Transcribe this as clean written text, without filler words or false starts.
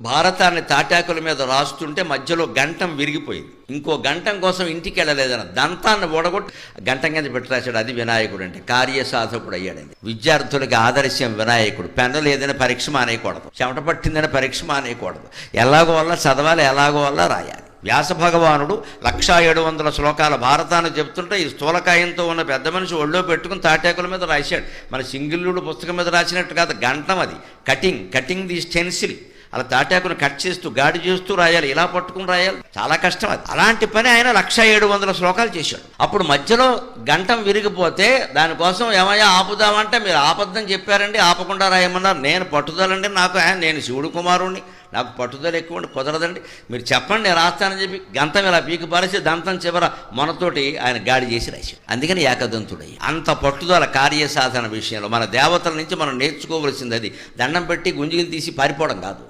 భారతాన్ని తాటాకుల మీద రాస్తుంటే మధ్యలో గంటం విరిగిపోయింది. ఇంకో గంటం కోసం ఇంటికి వెళ్ళలేదన్న దంతాన్ని ఓడగొట్టి గంటం కింద పెట్టి రాశాడు. అది వినాయకుడు అంటే కార్యసాధకుడు అయ్యాడండి. విద్యార్థులకి ఆదర్శం వినాయకుడు. పెన్ను లేదని పరీక్ష మానేయకూడదు, చెమట పట్టిందని పరీక్ష మానేయకూడదు. ఎలాగో వల్ల చదవాలి, ఎలాగో వల్ల రాయాలి. వ్యాస భగవానుడు 1700 శ్లోకాల భారతాన్ని చెప్తుంటే ఈ స్థూలకాయంతో ఉన్న పెద్ద మనిషి ఒళ్ళో పెట్టుకుని తాటాకుల మీద రాశాడు. మన సింగిల్లుడు పుస్తకం మీద రాసినట్టు కాదు, గంటం అది. Cutting the stencil. అలా తాటాకును కట్ చేస్తూ గాడి చేస్తూ రాయాలి, ఇలా పట్టుకుని రాయాలి, చాలా కష్టం అది. అలాంటి పని ఆయన 1700 శ్లోకాలు చేశాడు. అప్పుడు మధ్యలో గంటం విరిగిపోతే దానికోసం ఏమయ్యా ఆపుదామంటే మీరు ఆపద్దని చెప్పారండి, ఆపకుండా రాయమన్నారు. నేను పట్టుదలండి, నేను శివుడు కుమారుణ్ణి, నాకు పట్టుదల ఎక్కువ కుదరదండి, మీరు చెప్పండి నేను రాస్తానని చెప్పి గంతం ఇలా పీకి పారేసి దంతం చివర మనతోటి ఆయన గాడి చేసి రాశాడు. అందుకని ఏకదంతుడయ్యి. అంత పట్టుదల కార్యసాధన విషయంలో మన దేవతల నుంచి మనం నేర్చుకోవలసింది అది. దండం పెట్టి గుంజిగిని తీసి పారిపోవడం కాదు.